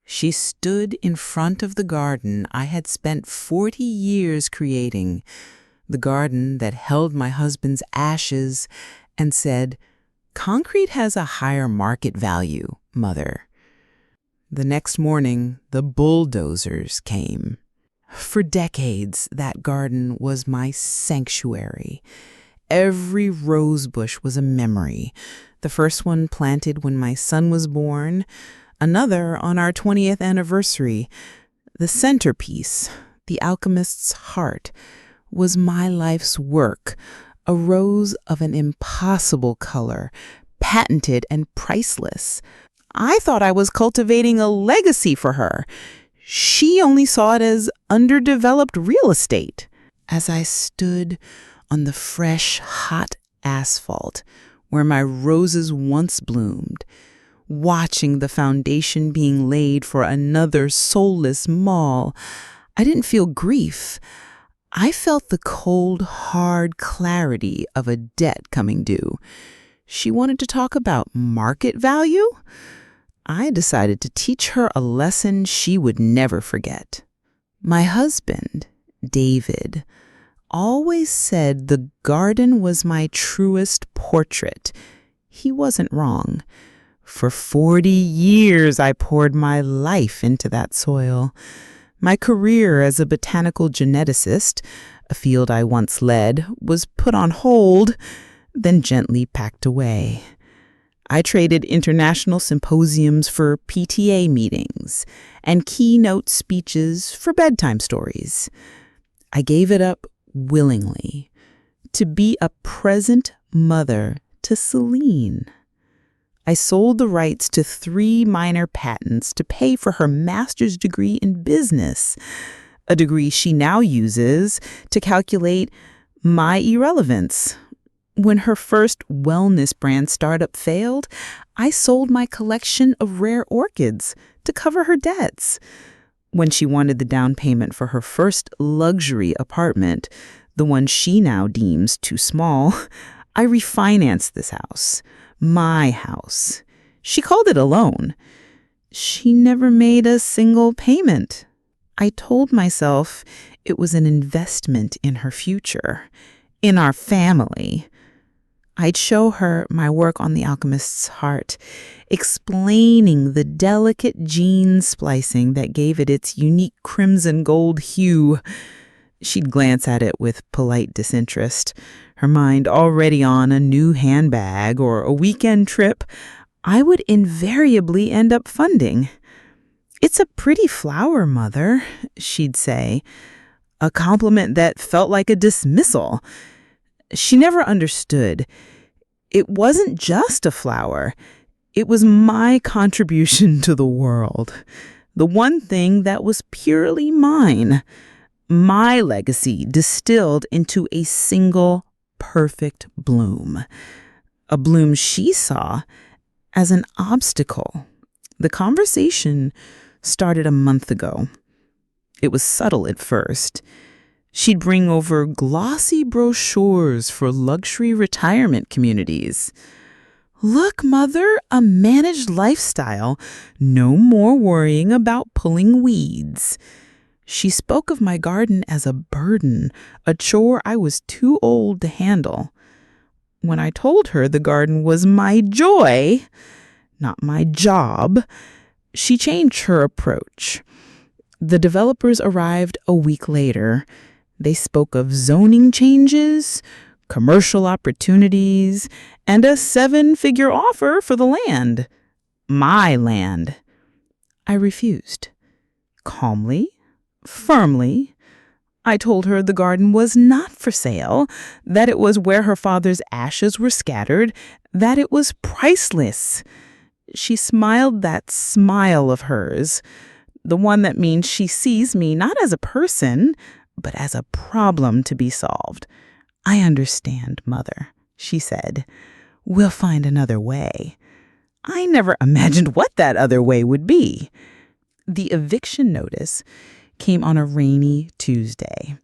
She stood in front of the garden I had spent 40 years creating, the garden that held my husband's ashes, and said, "Concrete has a higher market value, Mother." The next morning, the bulldozers came. For decades, that garden was my sanctuary. Every rose bush was a memory. The first one planted when my son was born, another on our 20th anniversary. The centerpiece, the alchemist's heart, was my life's work, a rose of an impossible color, patented and priceless. I thought I was cultivating a legacy for her. She only saw it as underdeveloped real estate. As I stood on the fresh, hot asphalt where my roses once bloomed, watching the foundation being laid for another soulless mall, I didn't feel grief. I felt the cold, hard clarity of a debt coming due. She wanted to talk about market value? I decided to teach her a lesson she would never forget. My husband, David, always said the garden was my truest portrait. He wasn't wrong. For 40 years, I poured my life into that soil. My career as a botanical geneticist, a field I once led, was put on hold, then gently packed away. I traded international symposiums for PTA meetings and keynote speeches for bedtime stories. I gave it up willingly to be a present mother to Celine. I sold the rights to 3 minor patents to pay for her master's degree in business, a degree she now uses to calculate my irrelevance. When her first wellness brand startup failed, I sold my collection of rare orchids to cover her debts. When she wanted the down payment for her first luxury apartment, the one she now deems too small, I refinanced this house, my house. She called it a loan. She never made a single payment. I told myself it was an investment in her future, in our family. I'd show her my work on the alchemist's heart, explaining the delicate gene splicing that gave it its unique crimson gold hue. She'd glance at it with polite disinterest, her mind already on a new handbag or a weekend trip I would invariably end up funding. "It's a pretty flower, Mother," she'd say, a compliment that felt like a dismissal. She never understood. It wasn't just a flower. It was my contribution to the world, the one thing that was purely mine, my legacy distilled into a single perfect bloom, a bloom she saw as an obstacle. The conversation started a month ago. It was subtle at first. She'd bring over glossy brochures for luxury retirement communities. "Look, Mother, a managed lifestyle. No more worrying about pulling weeds." She spoke of my garden as a burden, a chore I was too old to handle. When I told her the garden was my joy, not my job, she changed her approach. The developers arrived a week later. They spoke of zoning changes, commercial opportunities, and a 7-figure offer for the land. My land. I refused. Calmly, firmly, I told her the garden was not for sale, that it was where her father's ashes were scattered, that it was priceless. She smiled that smile of hers, the one that means she sees me not as a person, but as a problem to be solved. "I understand, Mother," she said. "We'll find another way." I never imagined what that other way would be. The eviction notice came on a rainy Tuesday.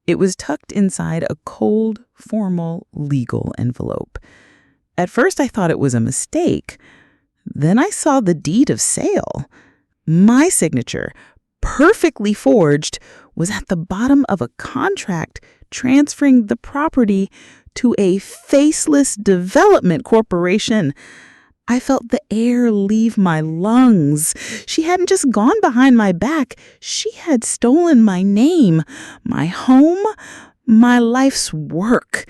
It was tucked inside a cold, formal, legal envelope. At first I thought it was a mistake. Then I saw the deed of sale. My signature, perfectly forged, was at the bottom of a contract transferring the property to a faceless development corporation. I felt the air leave my lungs. She hadn't just gone behind my back. She had stolen my name, my home, my life's work.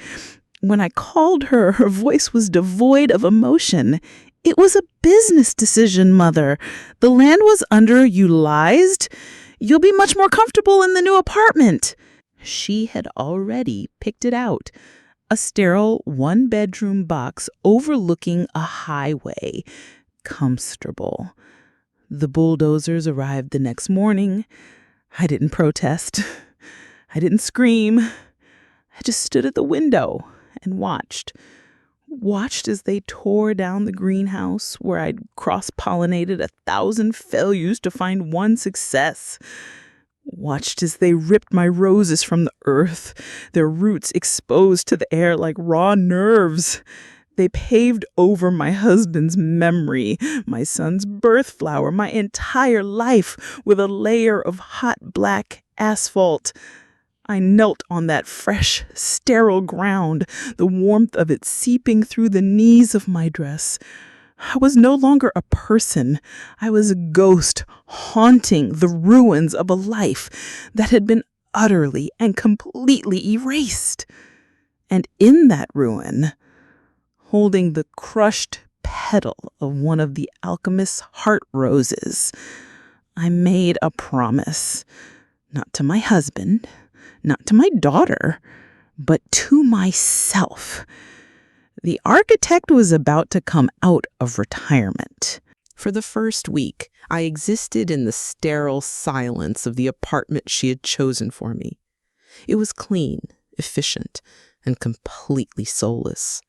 When I called her, her voice was devoid of emotion. It was a business decision, Mother. The land was underutilized. You'll be much more comfortable in the new apartment. She had already picked it out. A sterile one-bedroom box overlooking a highway. Comfortable. The bulldozers arrived the next morning. I didn't protest. I didn't scream. I just stood at the window and watched. Watched as they tore down the greenhouse where I'd cross-pollinated 1,000 failures to find one success. Watched as they ripped my roses from the earth, their roots exposed to the air like raw nerves. They paved over my husband's memory, my son's birth flower, my entire life with a layer of hot black asphalt. I knelt on that fresh, sterile ground, the warmth of it seeping through the knees of my dress. I was no longer a person. I was a ghost haunting the ruins of a life that had been utterly and completely erased. And in that ruin, holding the crushed petal of one of the alchemist's heart roses, I made a promise, not to my husband, not to my daughter, but to myself. The architect was about to come out of retirement. For the first week, I existed in the sterile silence of the apartment she had chosen for me. It was clean, efficient, and completely soulless.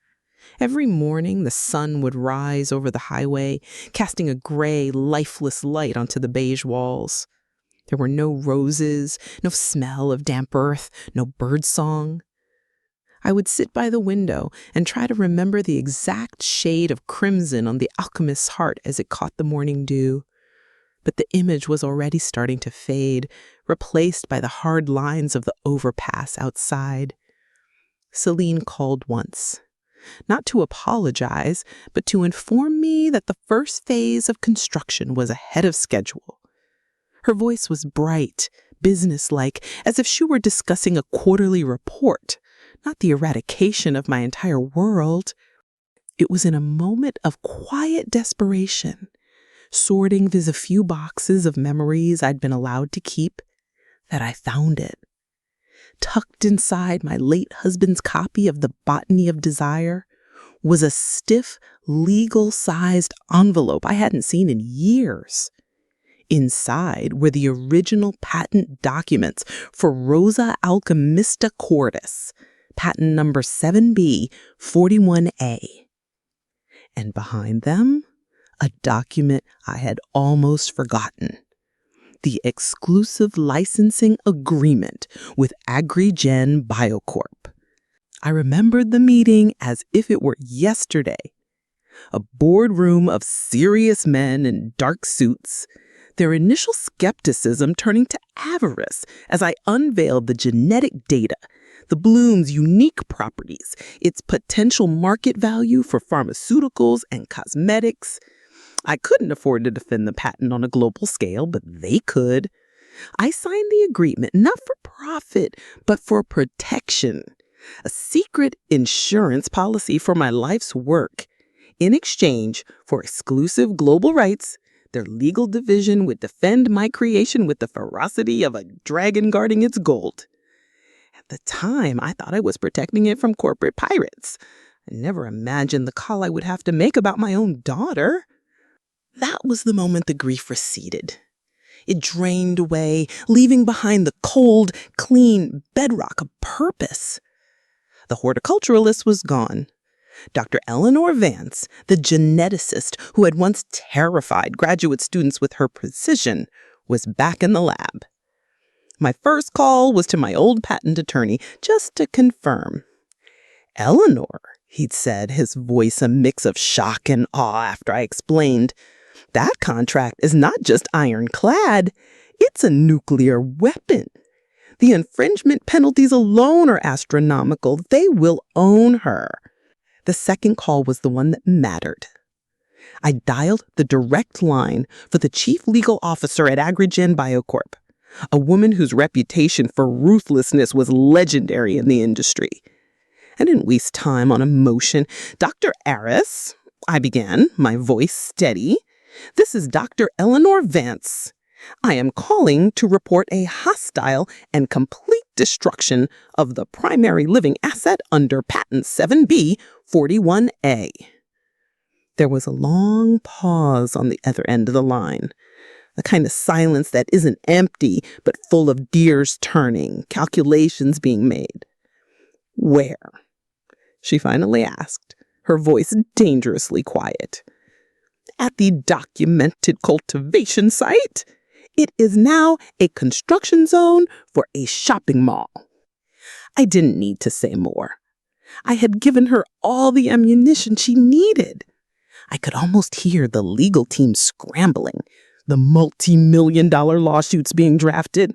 Every morning, the sun would rise over the highway, casting a gray, lifeless light onto the beige walls. There were no roses, no smell of damp earth, no birdsong. I would sit by the window and try to remember the exact shade of crimson on the alchemist's heart as it caught the morning dew. But the image was already starting to fade, replaced by the hard lines of the overpass outside. Celine called once, not to apologize, but to inform me that the first phase of construction was ahead of schedule. Her voice was bright, businesslike, as if she were discussing a quarterly report, not the eradication of my entire world. It was in a moment of quiet desperation, sorting through the few boxes of memories I'd been allowed to keep, that I found it. Tucked inside my late husband's copy of The Botany of Desire was a stiff, legal-sized envelope I hadn't seen in years. Inside were the original patent documents for Rosa Alchemista Cordis, patent number 7B41A. And behind them, a document I had almost forgotten. The exclusive licensing agreement with Agrigen Biocorp. I remembered the meeting as if it were yesterday. A boardroom of serious men in dark suits, their initial skepticism turning to avarice as I unveiled the genetic data, the bloom's unique properties, its potential market value for pharmaceuticals and cosmetics. I couldn't afford to defend the patent on a global scale, but they could. I signed the agreement not for profit, but for protection. A secret insurance policy for my life's work. In exchange for exclusive global rights, their legal division would defend my creation with the ferocity of a dragon guarding its gold. At the time, I thought I was protecting it from corporate pirates. I never imagined the call I would have to make about my own daughter. That was the moment the grief receded. It drained away, leaving behind the cold, clean bedrock of purpose. The horticulturalist was gone. Dr. Eleanor Vance, the geneticist who had once terrified graduate students with her precision, was back in the lab. My first call was to my old patent attorney, just to confirm. "Eleanor," he'd said, his voice a mix of shock and awe after I explained, That contract is not just ironclad, it's a nuclear weapon. The infringement penalties alone are astronomical. They will own her. The second call was the one that mattered. I dialed the direct line for the chief legal officer at Agrigen Biocorp, a woman whose reputation for ruthlessness was legendary in the industry. I didn't waste time on emotion. Dr. Aris, I began, my voice steady. This is Dr. Eleanor Vance. I am calling to report a hostile and complete destruction of the primary living asset under Patent 7B 41A. There was a long pause on the other end of the line, the kind of silence that isn't empty but full of gears turning, calculations being made. Where? She finally asked, her voice dangerously quiet. At the documented cultivation site. It is now a construction zone for a shopping mall. I didn't need to say more. I had given her all the ammunition she needed. I could almost hear the legal team scrambling, the multi-million-dollar lawsuits being drafted.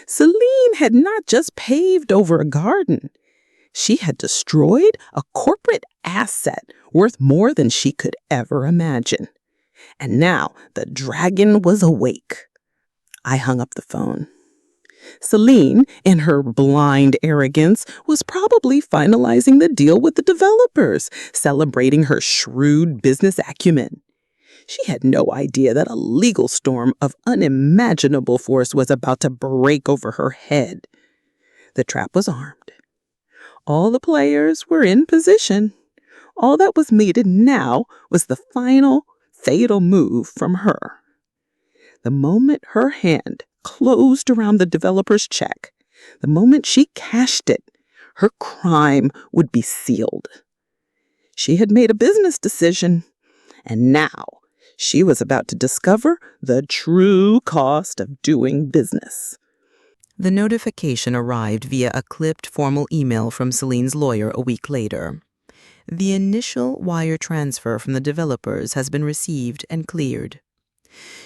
Celine had not just paved over a garden. She had destroyed a corporate asset worth more than she could ever imagine. And now the dragon was awake. I hung up the phone. Celine, in her blind arrogance, was probably finalizing the deal with the developers, celebrating her shrewd business acumen. She had no idea that a legal storm of unimaginable force was about to break over her head. The trap was armed. All the players were in position. All that was needed now was the final, fatal move from her. The moment her hand closed around the developer's check, the moment she cashed it, her crime would be sealed. She had made a business decision, and now she was about to discover the true cost of doing business. The notification arrived via a clipped formal email from Celine's lawyer a week later. The initial wire transfer from the developers has been received and cleared.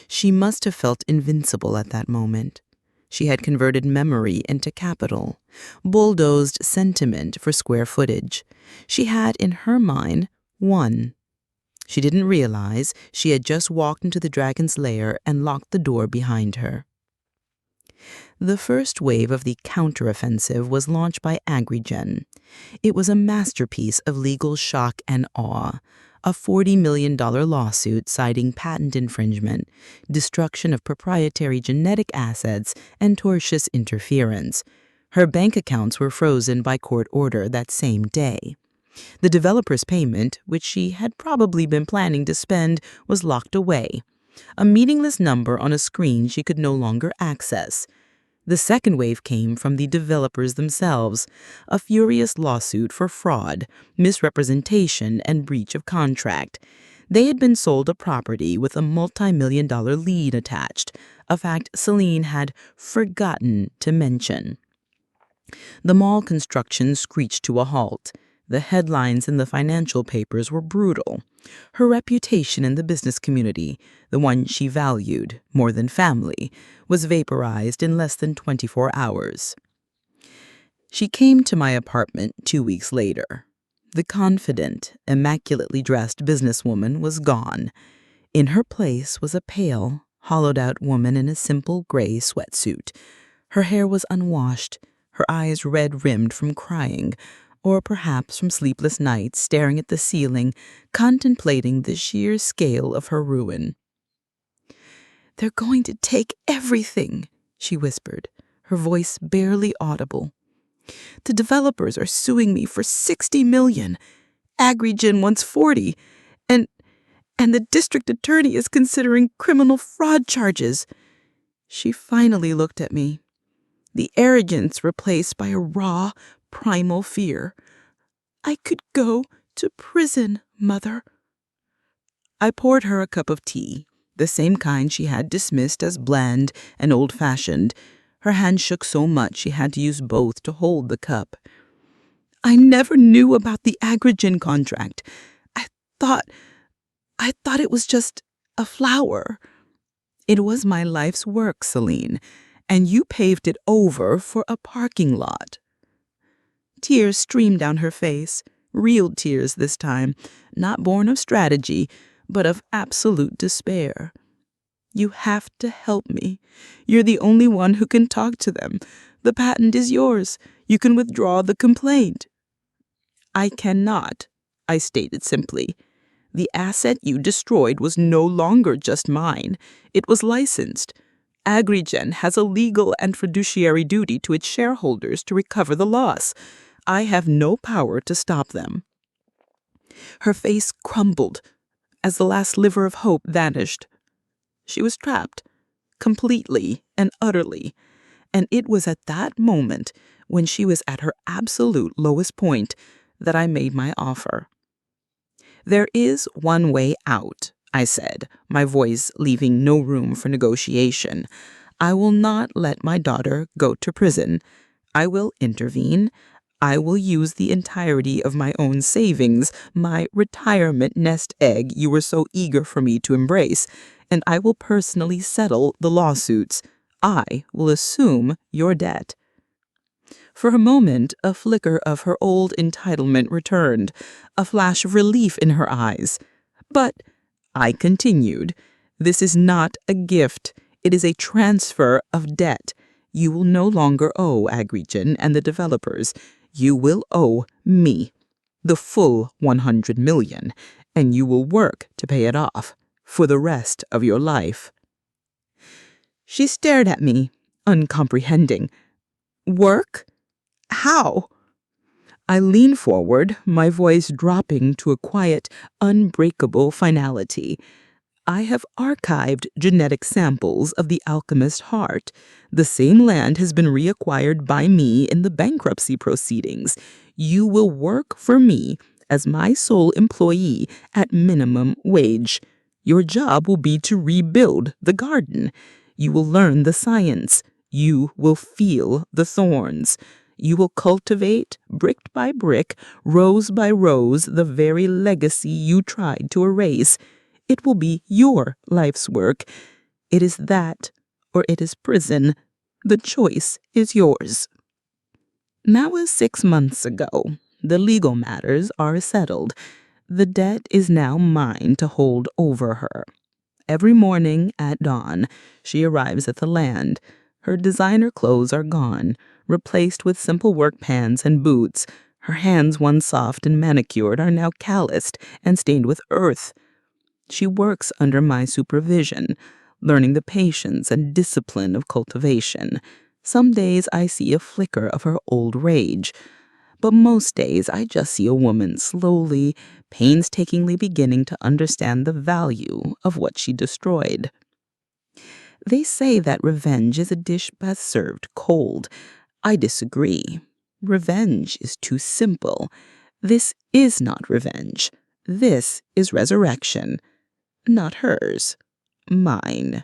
She must have felt invincible at that moment. She had converted memory into capital, bulldozed sentiment for square footage. She had, in her mind, won. She didn't realize she had just walked into the dragon's lair and locked the door behind her. The first wave of the counteroffensive was launched by Agrigen. It was a masterpiece of legal shock and awe, a $40 million lawsuit citing patent infringement, destruction of proprietary genetic assets, and tortious interference. Her bank accounts were frozen by court order that same day. The developer's payment, which she had probably been planning to spend, was locked away, a meaningless number on a screen she could no longer access. The second wave came from the developers themselves, a furious lawsuit for fraud, misrepresentation, and breach of contract. They had been sold a property with a multi-million-dollar lien attached, a fact Celine had forgotten to mention. The mall construction screeched to a halt. The headlines in the financial papers were brutal. Her reputation in the business community, the one she valued more than family, was vaporized in less than 24 hours. She came to my apartment 2 weeks later. The confident, immaculately dressed businesswoman was gone. In her place was a pale, hollowed-out woman in a simple gray sweatsuit. Her hair was unwashed, her eyes red-rimmed from crying, or perhaps from sleepless nights staring at the ceiling, contemplating the sheer scale of her ruin. "They're going to take everything," she whispered, her voice barely audible. "The developers are suing me for $60 million. Agrigen wants $40, and the district attorney is considering criminal fraud charges." She finally looked at me, the arrogance replaced by a raw, primal fear. "I could go to prison, Mother." I poured her a cup of tea, the same kind she had dismissed as bland and old-fashioned. Her hand shook so much she had to use both to hold the cup. "I never knew about the Agrigen contract. I thought it was just a flower. It was my life's work, Celine, and you paved it over for a parking lot." Tears streamed down her face, real tears this time, not born of strategy, but of absolute despair. "You have to help me. You're the only one who can talk to them. The patent is yours. You can withdraw the complaint." "I cannot," I stated simply. "The asset you destroyed was no longer just mine. It was licensed. Agrigen has a legal and fiduciary duty to its shareholders to recover the loss. I have no power to stop them." Her face crumbled as the last sliver of hope vanished. She was trapped, completely and utterly, and it was at that moment, when she was at her absolute lowest point, that I made my offer. "There is one way out," I said, my voice leaving no room for negotiation. "I will not let my daughter go to prison. I will intervene. I will use the entirety of my own savings, my retirement nest egg you were so eager for me to embrace, and I will personally settle the lawsuits. I will assume your debt." For a moment, a flicker of her old entitlement returned, a flash of relief in her eyes. "But," I continued, "this is not a gift. It is a transfer of debt. You will no longer owe Agrigen and the developers. You will owe me the full 100 million, and you will work to pay it off for the rest of your life." She stared at me, uncomprehending. "Work? How?" I leaned forward, my voice dropping to a quiet, unbreakable finality. "I have archived genetic samples of the alchemist's heart. The same land has been reacquired by me in the bankruptcy proceedings. You will work for me as my sole employee at minimum wage. Your job will be to rebuild the garden. You will learn the science. You will feel the thorns. You will cultivate, brick by brick, rose by rose, the very legacy you tried to erase. It will be your life's work. It is that, or it is prison. The choice is yours." That was 6 months ago. The legal matters are settled. The debt is now mine to hold over her. Every morning at dawn, she arrives at the land. Her designer clothes are gone, replaced with simple work pants and boots. Her hands, once soft and manicured, are now calloused and stained with earth. She works under my supervision, learning the patience and discipline of cultivation. Some days I see a flicker of her old rage, but most days I just see a woman slowly, painstakingly beginning to understand the value of what she destroyed. They say that revenge is a dish best served cold. I disagree. Revenge is too simple. This is not revenge. This is resurrection. Not hers. Mine.